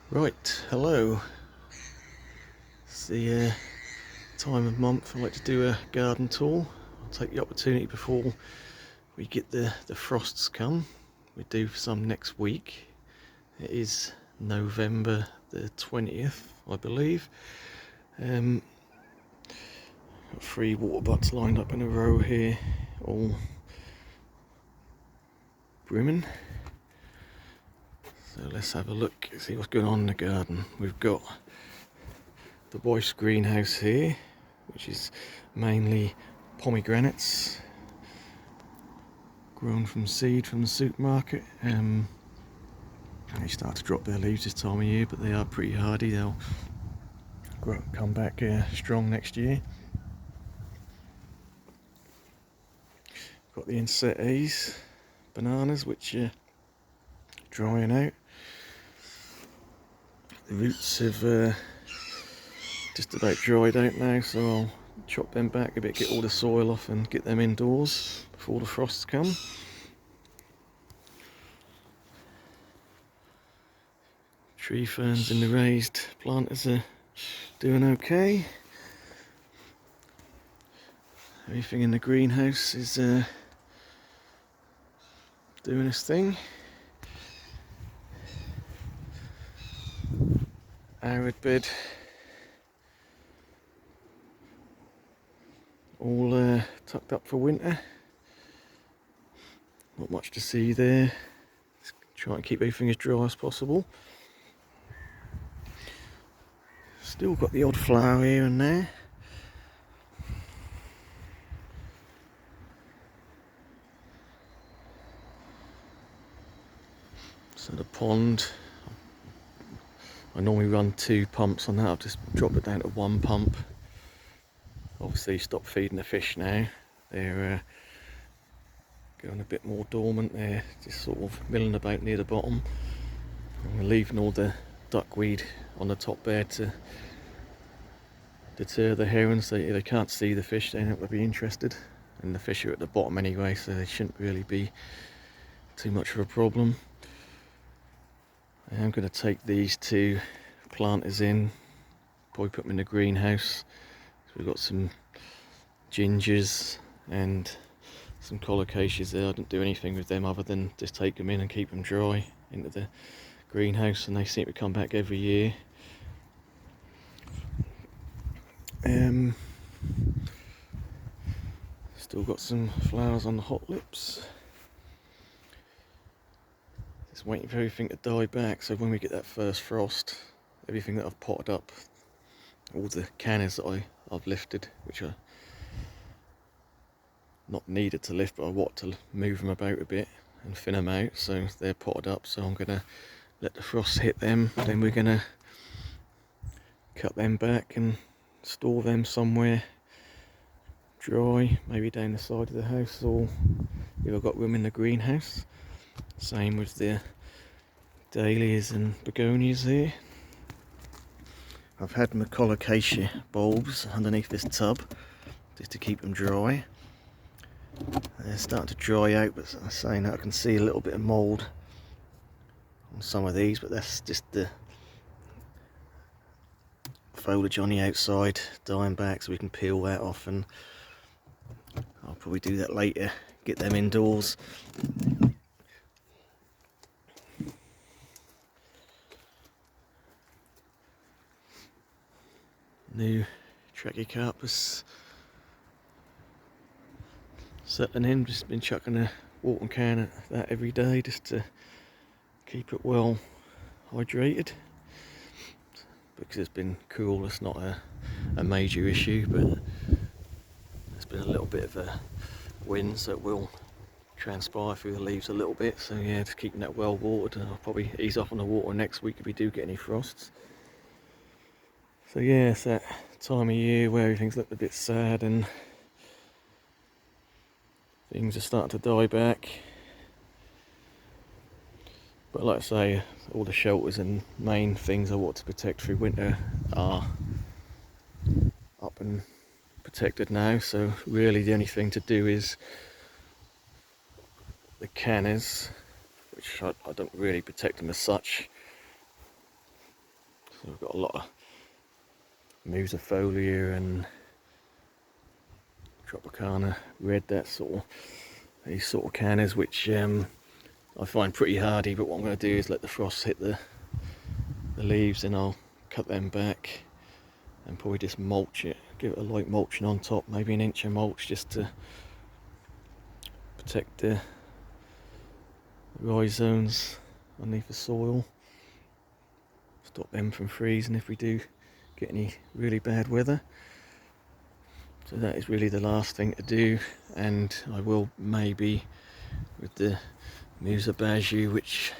Right, hello. It's the time of month I like to do a garden tour. I'll take the opportunity before we get the frosts come. We do some next week. It is November the 20th, I believe. Got 3 water butts lined up in a row here, all brimming. So let's have a look, see what's going on in the garden. We've got the wife's greenhouse here, which is mainly pomegranates grown from seed from the supermarket. They start to drop their leaves this time of year, but they are pretty hardy. They'll come back strong next year. Got the insetties, bananas, which are drying out. The roots have just about dried out now, so I'll chop them back a bit, get all the soil off and get them indoors before the frosts come. Tree ferns in the raised planters are doing okay. Everything in the greenhouse is doing its thing. Arid bed, all tucked up for winter. Not much to see there. Just try and keep everything as dry as possible. Still got the odd flower here and there. So the pond, I normally run 2 pumps on that. I've just dropped it down to 1 pump. Obviously stopped feeding the fish now. They're going a bit more dormant. They're just sort of milling about near the bottom. I'm leaving all the duckweed on the top there to deter the herons. They can't see the fish, they're not going to be interested. And the fish are at the bottom anyway, so they shouldn't really be too much of a problem. I am going to take these 2 planters in, probably put them in the greenhouse. So we've got some gingers and some colocaceas there. I didn't do anything with them other than just take them in and keep them dry into the greenhouse, and they seem to come back every year. Still got some flowers on the hot lips. Just waiting for everything to die back, so when we get that first frost, everything that I've potted up, all the cannas that I've lifted, which are not needed to lift, but I want to move them about a bit and thin them out, so they're potted up. So I'm going to let the frost hit them, then we're going to cut them back and store them somewhere dry, maybe down the side of the house, or if I've got room in the greenhouse. Same with the dahlias and begonias here. I've had my colocacia bulbs underneath this tub just to keep them dry. They're starting to dry out, but I'm saying that I can see a little bit of mould on some of these, but that's just the foliage on the outside dying back, so we can peel that off, and I'll probably do that later, get them indoors. New Trachycarpus settling in, just been chucking a watering can at that every day just to keep it well hydrated. Because it's been cool, it's not a major issue, but there's been a little bit of a wind, so it will transpire through the leaves a little bit. So yeah, just keeping that well watered, and I'll probably ease off on the water next week if we do get any frosts. So yeah, it's that time of year where everything's looking a bit sad and things are starting to die back. But like I say, all the shelters and main things I want to protect through winter are up and protected now, so really the only thing to do is the cannas, which I don't really protect them as such. So we've got a lot of Musifolia and Tropicana Red, these sort of cannas, which I find pretty hardy, but what I'm going to do is let the frost hit the leaves, and I'll cut them back and probably just mulch it, give it a light mulching on top, maybe an inch of mulch, just to protect the rhizomes underneath the soil, stop them from freezing if we do get any really bad weather. So that is really the last thing to do, and I will maybe, with the Musabaju, which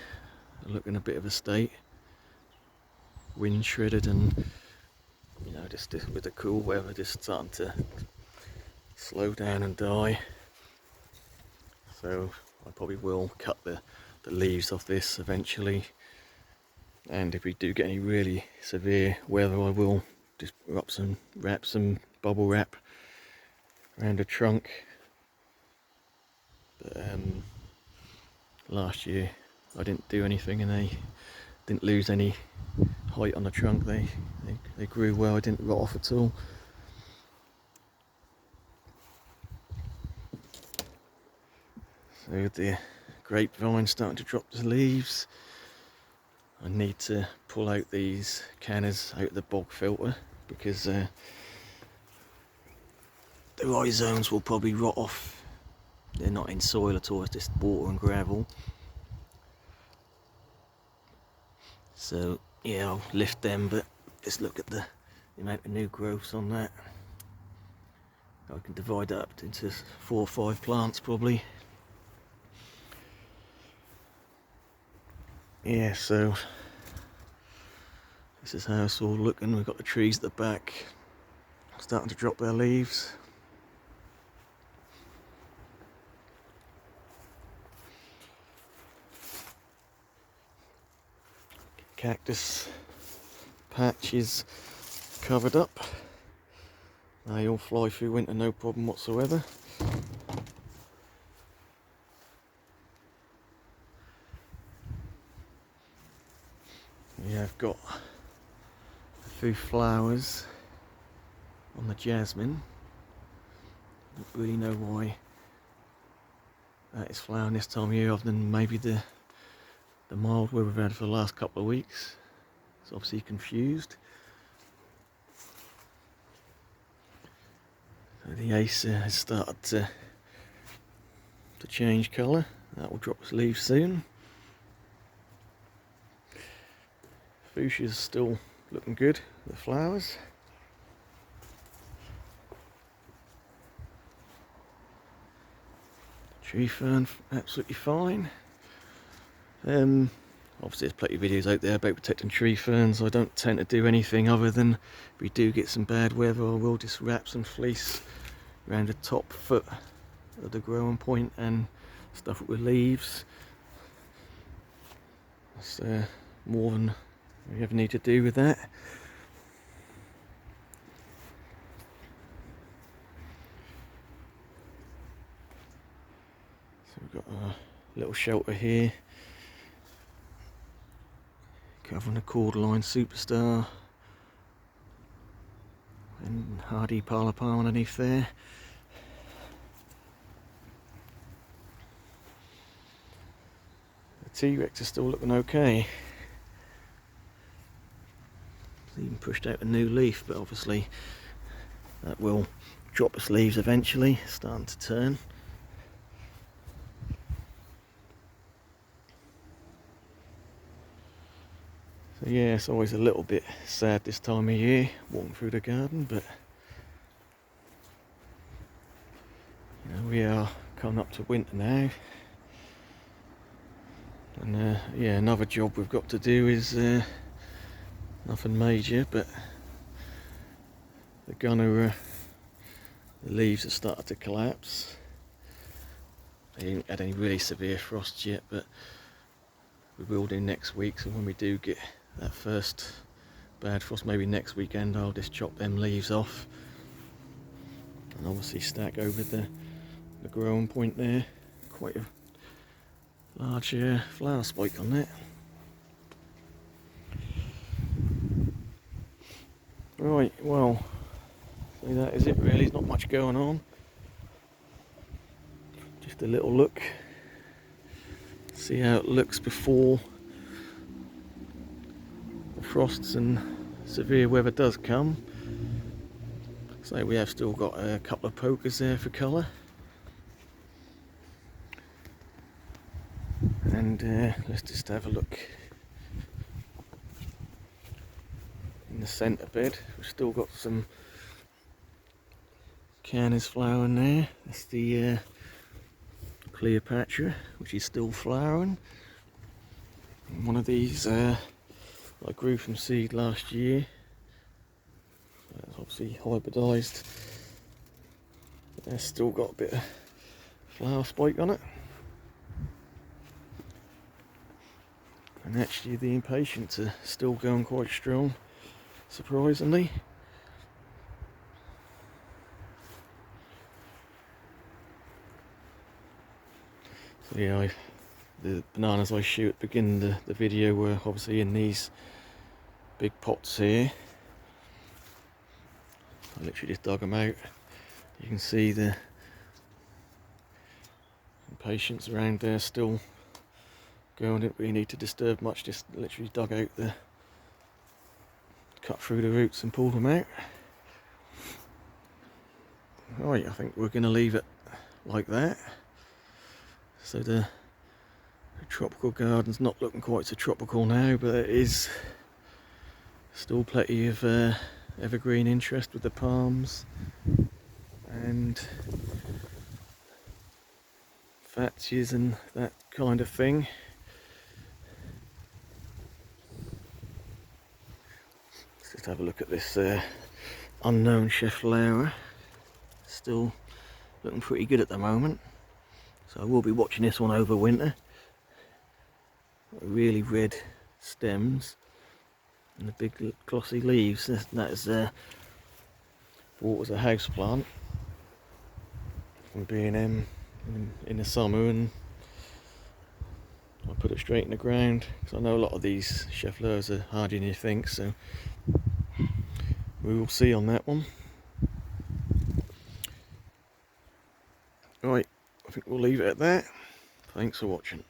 look in a bit of a state, wind shredded, and you know, just with the cool weather just starting to slow down and die. So I probably will cut the leaves off this eventually, and if we do get any really severe weather, I will just wrap some bubble wrap around the trunk. But last year I didn't do anything, and they didn't lose any height on the trunk. They grew well, didn't rot off at all. So the grapevine starting to drop the leaves. I need to pull out these cannas out of the bog filter, because the rhizomes will probably rot off. They're not in soil at all, it's just water and gravel. So yeah, I'll lift them, but just look at the amount of new growths on that. I can divide that up into 4 or 5 plants probably. Yeah, so this is how it's all looking. We've got the trees at the back starting to drop their leaves. Cactus patch is covered up. They all fly through winter, no problem whatsoever. Yeah, I've got a few flowers on the jasmine. Don't really know why that is flowering this time of year, other than maybe the mild weather we've had for the last couple of weeks. It's obviously confused. So the ace has started to change colour. That will drop its leaves soon. Fuchsia's still looking good, the flowers. Tree fern absolutely fine. Obviously there's plenty of videos out there about protecting tree ferns. I don't tend to do anything other than, if we do get some bad weather, I will just wrap some fleece around the top foot of the growing point and stuff it with leaves. That's more than we ever need to do with that. So we've got a little shelter here, covering a cordyline superstar and hardy parlour palm underneath there. The T-Rex is still looking okay. It's even pushed out a new leaf, but obviously that will drop its leaves eventually, starting to turn. So yeah, it's always a little bit sad this time of year, walking through the garden, but you know, we are coming up to winter now. And yeah, another job we've got to do is nothing major, but the leaves have started to collapse. They haven't had any really severe frosts yet, but we will do next week. So when we do get that first bad frost, maybe next weekend, I'll just chop them leaves off and obviously stack over the growing point there. Quite a large flower spike on that. Right, well, so that is it really, there's not much going on. Just a little look, see how it looks before the frosts and severe weather does come. So we have still got a couple of pokers there for colour. And let's just have a look in the centre bed. We've still got some Canis flowering there. That's the Cleopatra, which is still flowering. And one of these I grew from seed last year. It's obviously hybridised. It's still got a bit of flower spike on it. And actually the impatiens are still going quite strong, surprisingly. So yeah, the bananas I shoot at the beginning of the video were obviously in these big pots here. I literally just dug them out. You can see the impatiens around there still going. Didn't really need to disturb much, just literally dug out cut through the roots and pulled them out. Right, I think we're going to leave it like that. So the tropical garden's not looking quite so tropical now, but it is still plenty of evergreen interest with the palms and fatches and that kind of thing. Let's just have a look at this unknown chef flower. Still looking pretty good at the moment. So I will be watching this one over winter. Really red stems and the big glossy leaves. That is bought as a house plant from B&M in the summer, and I put it straight in the ground because I know a lot of these chef flowers are harder than you think, so we will see on that one. Right, I think we'll leave it at that. Thanks for watching.